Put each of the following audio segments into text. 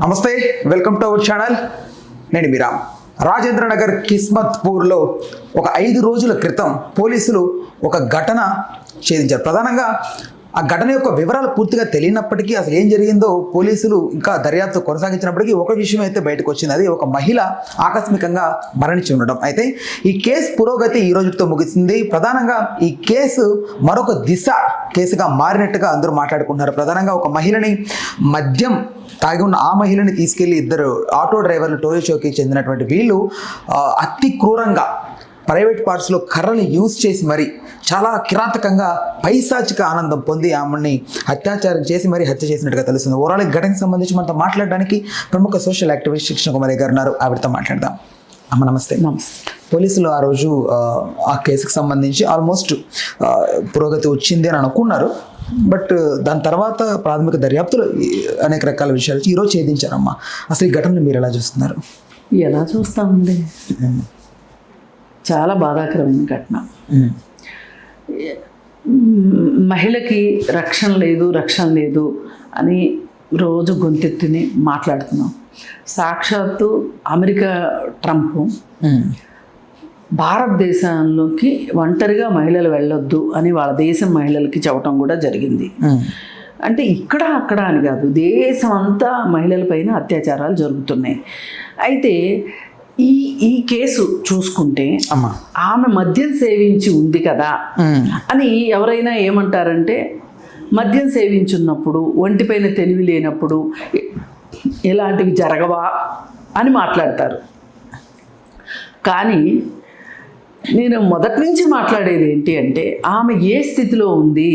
నమస్తే, welcome to our channel. నేను మీరా. రాజేంద్ర నగర్ కిస్మత్పూర్లో ఒక 5 రోజుల క్రితం పోలీసులు ఒక ఘటన ఛేదించారు. ప్రధానంగా ఆ ఘటన యొక్క వివరాలు పూర్తిగా తెలియనప్పటికీ అసలు ఏం జరిగిందో పోలీసులు ఇంకా దర్యాప్తు కొనసాగించినప్పటికీ ఒక విషయం అయితే బయటకు వచ్చింది. అది ఒక మహిళ ఆకస్మికంగా మరణించి ఉండడం. అయితే ఈ కేసు పురోగతి ఈ రోజుతో ముగిసింది. ప్రధానంగా ఈ కేసు మరొక దిశ కేసుగా మారినట్టుగా అందరూ మాట్లాడుకుంటున్నారు. ప్రధానంగా ఒక మహిళని మద్యం తాగి ఉన్న ఆ మహిళని తీసుకెళ్లి 2 ఆటో డ్రైవర్లు టోలీ చౌకీ చెందినటువంటి వీళ్ళు అతి క్రూరంగా ప్రైవేట్ పార్ట్స్లో కర్రలు యూజ్ చేసి మరి చాలా కిరాతకంగా పైశాచిక ఆనందం పొంది ఆమెని అత్యాచారం చేసి మరి హత్య చేసినట్టుగా తెలుస్తుంది. ఓవరాల్ ఈ ఘటనకు సంబంధించి మనతో మాట్లాడడానికి ప్రముఖ సోషల్ యాక్టివిస్ట్ కృష్ణ కుమారి గారు ఉన్నారు. ఆవిడతో మాట్లాడదాం. అమ్మ నమస్తే. నమస్తే. పోలీసులు ఆ రోజు ఆ కేసుకు సంబంధించి ఆల్మోస్ట్ పురోగతి వచ్చింది అని అనుకున్నారు. బట్ దాని తర్వాత ప్రాథమిక దర్యాప్తులు అనేక రకాల విషయాలు ఈరోజు ఛేదించారమ్మా. అసలు ఈ ఘటనను మీరు ఎలా చూస్తున్నారు? ఎలా చూస్తామండి, చాలా బాధాకరమైన ఘటన. మహిళకి రక్షణ లేదు అని రోజు గొంతెత్తిని మాట్లాడుతున్నాం. సాక్షాత్తు అమెరికా ట్రంప్ భారతదేశంలోకి ఒంటరిగా మహిళలు వెళ్ళొద్దు అని వాళ్ళ దేశం మహిళలకి చెప్పడం కూడా జరిగింది. అంటే ఇక్కడ అక్కడ అని కాదు, దేశం అంతా మహిళలపైన అత్యాచారాలు జరుగుతున్నాయి. అయితే ఈ కేసు చూసుకుంటే ఆమె మద్యం సేవించి ఉంది కదా అని ఎవరైనా ఏమంటారంటే, మద్యం సేవించున్నప్పుడు ఒంటిపైన తెలివి లేనప్పుడు ఇలాంటివి జరగవా అని మాట్లాడతారు. కానీ నేను మొదటి నుంచి మాట్లాడేది ఏంటి అంటే, ఆమె ఏ స్థితిలో ఉంది,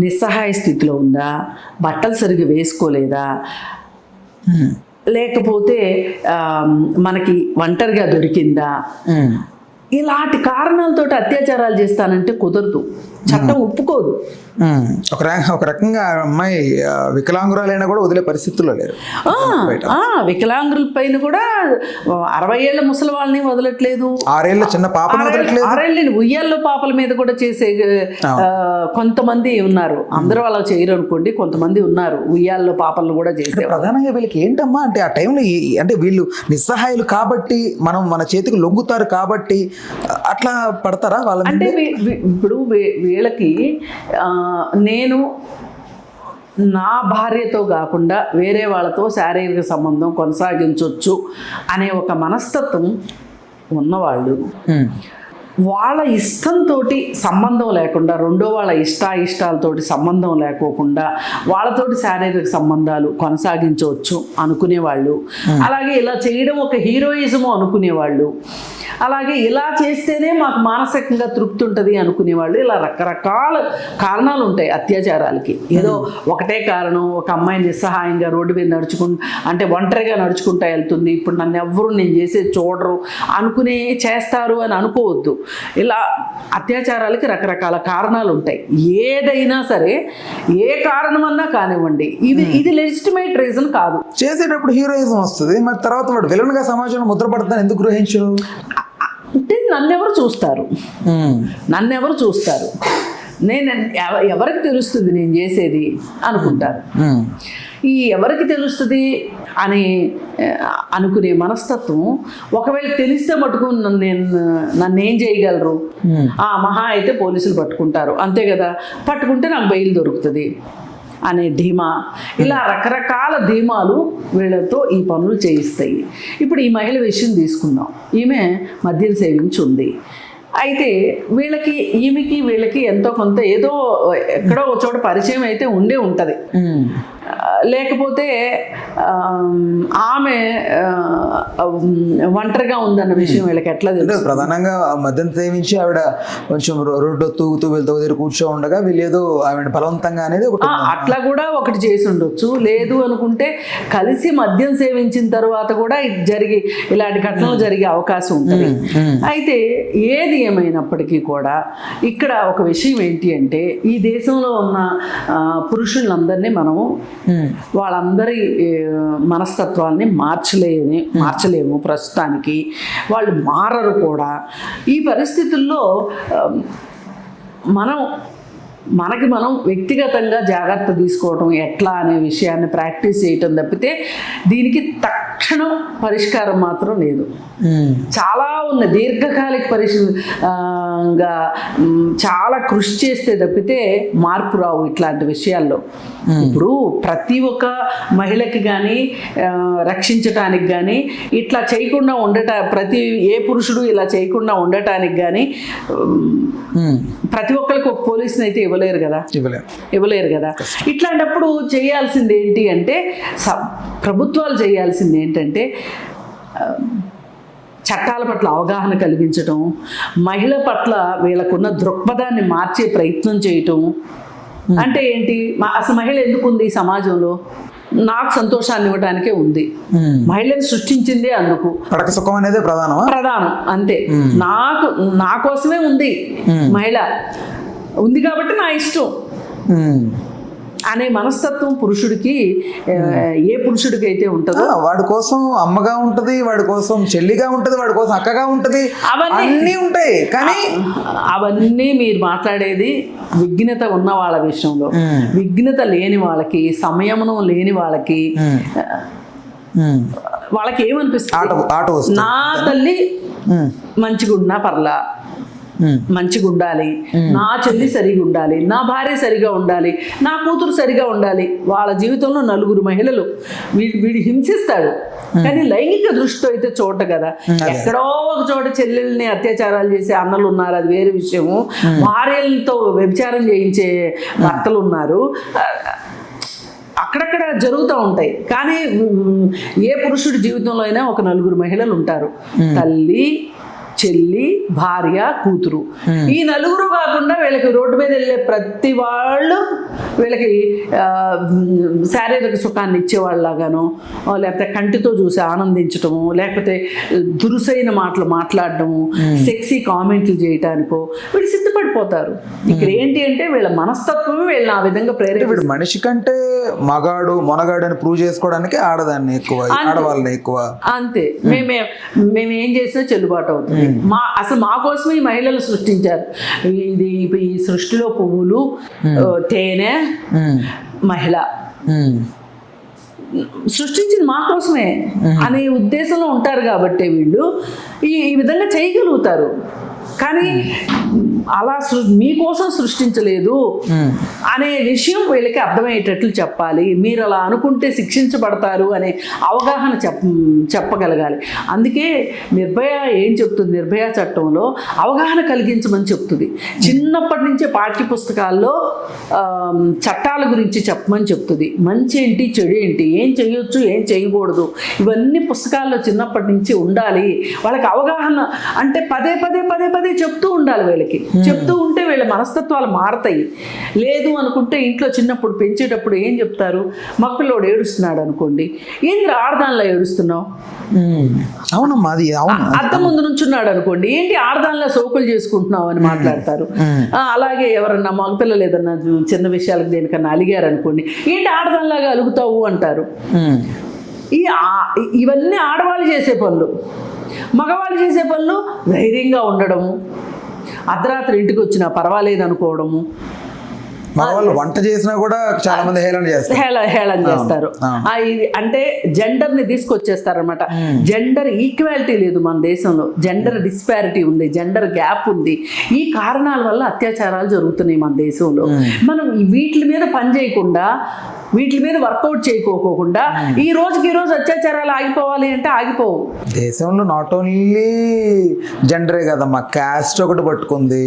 నిస్సహాయ స్థితిలో ఉందా, బట్టలు సరిగ్గా వేసుకోలేదా, లేకపోతే మనకి ఒంటరిగా దొరికిందా, ఇలాంటి కారణాలతోటి అత్యాచారాలు చేస్తానంటే కుదరదు, చట్టం ఒప్పుకోదు. ఒక రకంగా అమ్మాయి వికలాంగురాలైనా కూడా వదిలే పరిస్థితుల్లో లేరు. వికలాంగుల పైన కూడా 60 ఏళ్ల ముసలి వాళ్ళని వదలట్లేదు, 6 ఏళ్ల చిన్న పాప 6 ఏళ్ళని ఉయ్యాల్లో పాపల మీద కూడా చేసే కొంతమంది ఉన్నారు. అందరూ అలా చేయరు అనుకోండి, కొంతమంది ఉన్నారు ఉయ్యాల్లో పాపలను కూడా చేసే. ప్రధానంగా వీళ్ళకి ఏంటమ్మా అంటే ఆ టైంలో అంటే వీళ్ళు నిస్సహాయులు కాబట్టి మన చేతికి లొంగుతారు కాబట్టి అట్లా పడతారా వాళ్ళ అంటే ఇప్పుడు వీళ్ళకి నేను నా భార్యతో కాకుండా వేరే వాళ్ళతో శారీరక సంబంధం కొనసాగించవచ్చు అనే ఒక మనస్తత్వం ఉన్నవాళ్ళు, వాళ్ళ ఇష్టంతో సంబంధం లేకుండా, రెండో వాళ్ళ ఇష్టాలతోటి సంబంధం లేకోకుండా వాళ్ళతోటి శారీరక సంబంధాలు కొనసాగించవచ్చు అనుకునేవాళ్ళు, అలాగే ఇలా చేయడం ఒక హీరోయిజము అనుకునేవాళ్ళు, అలాగే ఇలా చేస్తేనే మాకు మానసికంగా తృప్తి ఉంటుంది అనుకునేవాళ్ళు. ఇలా రకరకాల కారణాలు ఉంటాయి అత్యాచారాలకి. ఏదో ఒకటే కారణం, ఒక అమ్మాయి నిస్సహాయంగా రోడ్డు మీద అంటే ఒంటరిగా నడుచుకుంటా వెళ్తుంది, ఇప్పుడు నన్ను ఎవ్వరూ నేను చేసేది చూడరు అనుకునే చేస్తారు అని అనుకోవద్దు. ఇలా అత్యాచారాలకి రకరకాల కారణాలు ఉంటాయి. ఏదైనా సరే, ఏ కారణమన్నా కానివ్వండి, ఇది లెజిటిమేట్ రీజన్ కాదు. చేసేటప్పుడు హీరోయిజం వస్తుంది, మరి తర్వాత వాడు విలన్గా సమాజంలో ముద్రపడతాను ఎందుకు గ్రహించు అంటే నన్నెవరు చూస్తారు, నేను ఎవరికి తెలుస్తుంది నేను చేసేది అనుకుంటారు. ఈ ఎవరికి తెలుస్తుంది అని అనుకునే మనస్తత్వం, ఒకవేళ తెలిస్తే మటుకు నన్నేం చేయగలరు, మహా అయితే పోలీసులు పట్టుకుంటారు అంతే కదా, పట్టుకుంటే నాకు బెయిల్ దొరుకుతుంది అనే ధీమా, ఇలా రకరకాల ధీమాలు వీళ్ళతో ఈ పనులు చేయిస్తాయి. ఇప్పుడు ఈ మహిళ విషయం తీసుకుందాం. ఈమె మద్యం సేవించి ఉంది. అయితే ఈమెకి వీళ్ళకి ఎంతో కొంత ఏదో ఎక్కడో ఒక చోట పరిచయం అయితే ఉంటుంది. లేకపోతే ఆమె ఒంటరిగా ఉందన్న విషయం వీళ్ళకి ఎట్లా తెలుసు? ప్రధానంగా మద్యం సేవించి ఆవిడ కొంచెం రోడ్డు తూగుతూ వీళ్ళతో దగ్గర కూర్చో ఉండగా వీళ్ళు ఏదో ఆవిడ బలవంతంగా అనేది అట్లా కూడా ఒకటి చేసి ఉండొచ్చు. లేదు అనుకుంటే కలిసి మద్యం సేవించిన తర్వాత కూడా ఇలాంటి ఘటనలు జరిగే అవకాశం ఉంటుంది. అయితే ఏది ఏమైనప్పటికీ కూడా ఇక్కడ ఒక విషయం ఏంటి అంటే, ఈ దేశంలో ఉన్న పురుషులందరినీ మనము వాళ్ళందరి మనస్తత్వాల్ని మార్చలేము ప్రస్తుతానికి. వాళ్ళు మారరు కూడా. ఈ పరిస్థితుల్లో మనం మనకి మనం వ్యక్తిగతంగా జాగ్రత్త తీసుకోవడం ఎట్లా అనే విషయాన్ని ప్రాక్టీస్ చేయటం తప్పితే దీనికి తక్షణం పరిష్కారం మాత్రం లేదు. చాలా ఉన్న దీర్ఘకాలిక చాలా కృషి చేస్తే తప్పితే మార్పు రావు ఇట్లాంటి విషయాల్లో. ఇప్పుడు ప్రతి ఒక్క మహిళకి కానీ రక్షించటానికి కానీ ఇట్లా చేయకుండా ప్రతి ఏ పురుషుడు ఇలా చేయకుండా ఉండటానికి కానీ ప్రతి ఒక్కరికి ఒక పోలీసుని అయితే ఇవ్వలేరు కదా. ఇట్లాంటప్పుడు చేయాల్సింది ఏంటి అంటే ప్రభుత్వాలు చేయాల్సింది ఏంటంటే చట్టాల పట్ల అవగాహన కలిగించటం, మహిళ పట్ల వీళ్ళకున్న దృక్పథాన్ని మార్చే ప్రయత్నం చేయటం. అంటే ఏంటి, అసలు మహిళ ఎందుకుంది ఈ సమాజంలో? నాకు సంతోషాన్ని ఇవ్వడానికే ఉంది. మహిళని సృష్టించిందే అందుకు. పడక సుఖం అనేది ప్రధానం అంతే. నా కోసమే ఉంది మహిళ, ఉంది కాబట్టి నా ఇష్టం అనే మనస్తత్వం పురుషుడికి, ఏ పురుషుడికి అయితే ఉంటుందో వాడి కోసం అమ్మగా ఉంటది, వాడి కోసం చెల్లిగా ఉంటది, వాడి కోసం అక్కగా ఉంటది, అవన్నీ ఉంటాయి. కానీ అవన్నీ మీరు మాట్లాడేది విఘ్నత ఉన్న వాళ్ళ విషయంలో. విఘ్నత లేని వాళ్ళకి, సంయమనం లేని వాళ్ళకి ఏమనిపిస్తుంది, నా తల్లి మంచిగా ఉన్నా పర్లా, మంచిగా ఉండాలి, నా చెల్లి సరిగా ఉండాలి, నా భార్య సరిగా ఉండాలి, నా కూతురు సరిగా ఉండాలి. వాళ్ళ జీవితంలో 4 మహిళలు వీడు హింసిస్తాడు, కానీ లైంగిక దృష్టితో అయితే చూడ కదా. ఎక్కడో ఒక చోట చెల్లెల్ని అత్యాచారాలు చేసే అన్నలు ఉన్నారు, అది వేరే విషయము. భార్యలతో వ్యభిచారం చేయించే భర్తలు ఉన్నారు, అక్కడక్కడ జరుగుతూ ఉంటాయి. కానీ ఏ పురుషుడి జీవితంలో అయినా ఒక 4 మహిళలు ఉంటారు, తల్లి, చెల్లి, భార్య, కూతురు. ఈ 4 కాకుండా వీళ్ళకి రోడ్డు మీద వెళ్ళే ప్రతి వాళ్ళు వీళ్ళకి శారీరక సుఖాన్ని ఇచ్చేవాళ్ళలాగానో, లేకపోతే కంటితో చూసి ఆనందించటము, లేకపోతే దురుసైన మాటలు మాట్లాడటము, సెక్సీ కామెంట్లు చేయటానికో వీళ్ళు సిద్ధపడిపోతారు. ఇక్కడ ఏంటి అంటే వీళ్ళ మనస్తత్వమే వీళ్ళని ఆ విధంగా ప్రేరేపిస్తుంది. మనిషి కంటే మొనగాడు అని ప్రూవ్ చేసుకోవడానికి ఆడదాన్ని ఎక్కువ, ఆడవాళ్ళని ఎక్కువ. అంతే. మేము ఏం చేసినా చెల్లుబాటు అవుతుంది. అసలు మా కోసమే ఈ మహిళలు సృష్టించారు. ఈ సృష్టిలో పువ్వులు, తేనె, మహిళ సృష్టించింది మా కోసమే అనే ఉద్దేశంలో ఉంటారు కాబట్టి వీళ్ళు ఈ విధంగా చేయగలుగుతారు. కానీ అలా మీకోసం సృష్టించలేదు అనే విషయం వీళ్ళకి అర్థమయ్యేటట్లు చెప్పాలి. మీరు అలా అనుకుంటే శిక్షించబడతారు అనే అవగాహన చెప్పగలగాలి. అందుకే నిర్భయ ఏం చెప్తుంది, నిర్భయ చట్టంలో అవగాహన కలిగించమని చెప్తుంది. చిన్నప్పటి నుంచే పాఠ్య పుస్తకాల్లో చట్టాల గురించి చెప్పమని చెప్తుంది. మంచి ఏంటి, చెడు ఏంటి, ఏం చేయొచ్చు, ఏం చేయకూడదు, ఇవన్నీ పుస్తకాల్లో చిన్నప్పటి నుంచి ఉండాలి. వాళ్ళకి అవగాహన అంటే పదే పదే పదే పదే చెప్తూ ఉండాలి. వీళ్ళకి చెప్తూ ఉంటే వీళ్ళ మనస్తత్వాలు మారతాయి. లేదు అనుకుంటే ఇంట్లో చిన్నప్పుడు పెంచేటప్పుడు ఏం చెప్తారు, మక్కలోడు ఏడుస్తున్నాడు అనుకోండి, ఏంటి ఆడదానిలో ఏడుస్తున్నావు, అవునమ్మా అది అద్దం ముందు నుంచున్నాడు అనుకోండి, ఏంటి ఆడదానిలో సోకులు చేసుకుంటున్నావు అని మాట్లాడతారు. అలాగే ఎవరన్నా మగపిల్లలు ఏదన్నా చిన్న విషయాలకు దేనికన్నా అలిగారు అనుకోండి, ఏంటి ఆడదానిలాగా అలుగుతావు అంటారు. ఇవన్నీ ఆడవాళ్ళు చేసే పనులు. మగవాళ్ళు చేసే పనులు ధైర్యంగా ఉండడము, అర్ధరాత్రి ఇంటికి వచ్చినా పర్వాలేదు అనుకోవడము. మగవాళ్ళు వంట చేసినా కూడా చాలా మంది హేళన చేస్తారు. అంటే జెండర్ని తీసుకొచ్చేస్తారనమాట. జెండర్ ఈక్వాలిటీ లేదు మన దేశంలో, జెండర్ డిస్పారిటీ ఉంది, జెండర్ గ్యాప్ ఉంది. ఈ కారణాల వల్ల అత్యాచారాలు జరుగుతున్నాయి మన దేశంలో. మనం వీటి మీద పని చేయకుండా, వీటి మీద వర్కౌట్ చేయకోకుండా ఈ రోజుకి అత్యాచారాలు ఆగిపోవాలి అంటే ఆగిపోవు. దేశంలో నాట్ ఓన్లీ జెండరే కదమ్మా, క్యాస్ట్ ఒకటి పట్టుకుంది,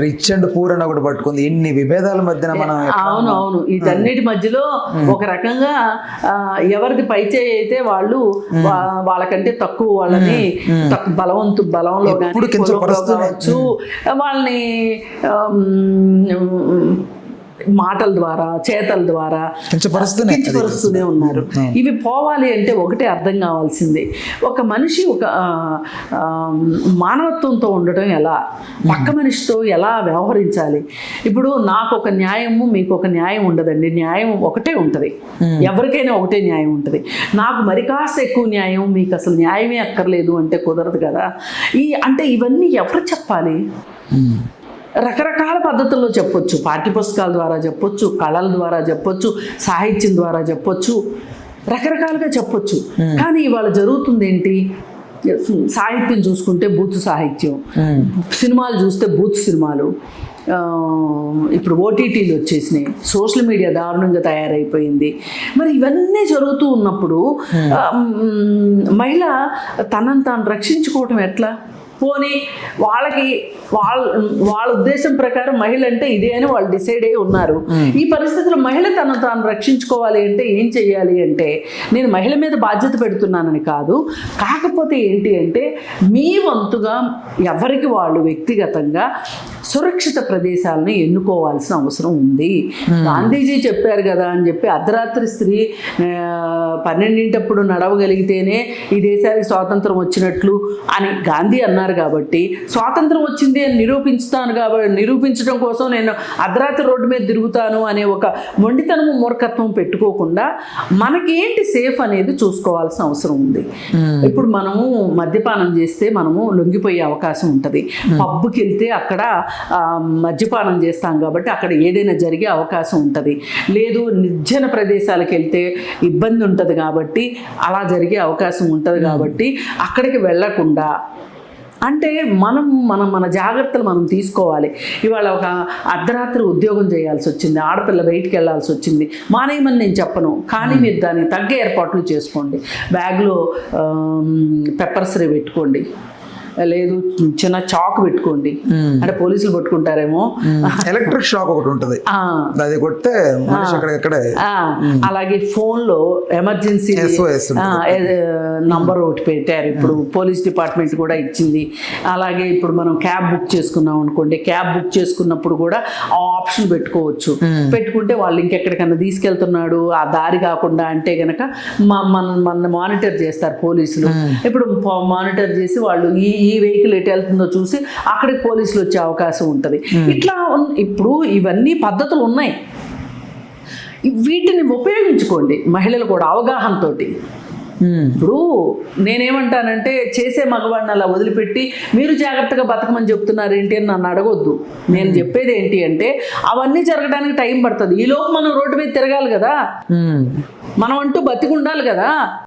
రిచ్ అండ్ పూర్ అని ఒకటి పట్టుకుంది. ఇన్ని విభేదాల మధ్యన మనం అవును వీటన్నిటి మధ్యలో ఒక రకంగా ఎవరిది పైచేయి అయితే వాళ్ళు వాళ్ళకంటే తక్కువ వాళ్ళని బలంలో కావచ్చు వాళ్ళని మాటల ద్వారా, చేతల ద్వారా కించపరుస్తూనే ఉన్నారు. ఇవి పోవాలి అంటే ఒకటే అర్థం కావాల్సింది, ఒక మనిషి ఒక మానవత్వంతో ఉండటం ఎలా, పక్క మనిషితో ఎలా వ్యవహరించాలి. ఇప్పుడు నాకు ఒక న్యాయము, మీకు ఒక న్యాయం ఉండదండి. న్యాయం ఒకటే ఉంటుంది, ఎవరికైనా ఒకటే న్యాయం ఉంటుంది. నాకు మరి కాస్త ఎక్కువ న్యాయం, మీకు అసలు న్యాయమే అక్కర్లేదు అంటే కుదరదు కదా. అంటే ఇవన్నీ ఎవరు చెప్పాలి? రకరకాల పద్ధతుల్లో చెప్పొచ్చు. పాఠ్య పుస్తకాల ద్వారా చెప్పొచ్చు, కళల ద్వారా చెప్పొచ్చు, సాహిత్యం ద్వారా చెప్పొచ్చు, రకరకాలుగా చెప్పొచ్చు. కానీ ఇవాళ జరుగుతుంది ఏంటి? సాహిత్యం చూసుకుంటే బూతు సాహిత్యం, సినిమాలు చూస్తే బూతు సినిమాలు, ఇప్పుడు ఓటీటీలు వచ్చేసినాయి, సోషల్ మీడియా దారుణంగా తయారైపోయింది. మరి ఇవన్నీ జరుగుతూ ఉన్నప్పుడు మహిళ తనను తాను రక్షించుకోవటం ఎట్లా? పోనీ వాళ్ళ ఉద్దేశం ప్రకారం మహిళ అంటే ఇదే అని వాళ్ళు డిసైడ్ అయ్యి ఉన్నారు. ఈ పరిస్థితుల్లో మహిళ తనను తాను రక్షించుకోవాలి అంటే ఏం చెయ్యాలి అంటే, నేను మహిళ మీద బాధ్యత పెడుతున్నానని కాదు, కాకపోతే ఏంటి అంటే మీ వంతుగా ఎవరికి వాళ్ళు వ్యక్తిగతంగా సురక్షిత ప్రదేశాలను ఎన్నుకోవాల్సిన అవసరం ఉంది. గాంధీజీ చెప్పారు కదా అని చెప్పి అర్ధరాత్రి స్త్రీ 12 నడవగలిగితేనే ఈ దేశానికి స్వాతంత్రం వచ్చినట్లు అని గాంధీ అన్నారు. కాబట్టి స్వాతంత్రం వచ్చింది అని నిరూపించడం కోసం నేను అర్ధరాత్రి రోడ్డు మీద తిరుగుతాను అనే ఒక మొండితనము మూర్ఖత్వం పెట్టుకోకుండా మనకేంటి సేఫ్ అనేది చూసుకోవాల్సిన అవసరం ఉంది. ఇప్పుడు మనము మద్యపానం చేస్తే మనము లొంగిపోయే అవకాశం ఉంటుంది. పబ్కి వెళ్తే అక్కడ మద్యపానం చేస్తాం కాబట్టి అక్కడ ఏదైనా జరిగే అవకాశం ఉంటుంది. లేదు నిర్జన ప్రదేశాలకు వెళ్తే ఇబ్బంది ఉంటుంది కాబట్టి అలా జరిగే అవకాశం ఉంటుంది. కాబట్టి అక్కడికి వెళ్ళకుండా అంటే మన జాగ్రత్తలు మనం తీసుకోవాలి. ఇవాళ ఒక అర్ధరాత్రి ఉద్యోగం చేయాల్సి వచ్చింది, ఆడపిల్ల బయటికి వెళ్ళాల్సి వచ్చింది, మానేయమని నేను చెప్పను, కానీ మీరు దానికి తగ్గ ఏర్పాట్లు చేసుకోండి. బ్యాగ్లో పెప్పర్ స్ప్రే పెట్టుకోండి, లేదు చిన్న చాక్ పెట్టుకోండి. అంటే పోలీసులు పట్టుకుంటారేమో. ఎలక్ట్రిక్ షాక్ ఒకటి ఉంటుంది, అది కొడితే అలాగే ఫోన్లో ఎమర్జెన్సీ నంబర్ ఒకటి పెట్టారు, ఇప్పుడు పోలీస్ డిపార్ట్మెంట్ కూడా ఇచ్చింది. అలాగే ఇప్పుడు మనం క్యాబ్ బుక్ చేసుకున్నాం అనుకోండి, క్యాబ్ బుక్ చేసుకున్నప్పుడు కూడా ఆ ఆప్షన్ పెట్టుకోవచ్చు. పెట్టుకుంటే వాళ్ళు ఇంకెక్కడికన్నా తీసుకెళ్తున్నాడు ఆ దారి కాకుండా అంటే గనక మన మానిటర్ చేస్తారు పోలీసులు. ఇప్పుడు మానిటర్ చేసి వాళ్ళు ఈ వెహికల్ ఎటు వెళ్తుందో చూసి అక్కడికి పోలీసులు వచ్చే అవకాశం ఉంటుంది. ఇట్లా ఇప్పుడు ఇవన్నీ పద్ధతులు ఉన్నాయి, వీటిని ఉపయోగించుకోండి మహిళలు కూడా అవగాహనతో. ఇప్పుడు నేనేమంటానంటే చేసే మగవాడిని అలా వదిలిపెట్టి మీరు జాగ్రత్తగా బతకమని చెప్తున్నారు ఏంటి అని నన్ను అడగొద్దు. నేను చెప్పేది ఏంటి అంటే అవన్నీ జరగడానికి టైం పడుతుంది. ఈలోపు మనం రోడ్డు మీద తిరగాలి కదా, మనం అంటూ బతికి ఉండాలి కదా.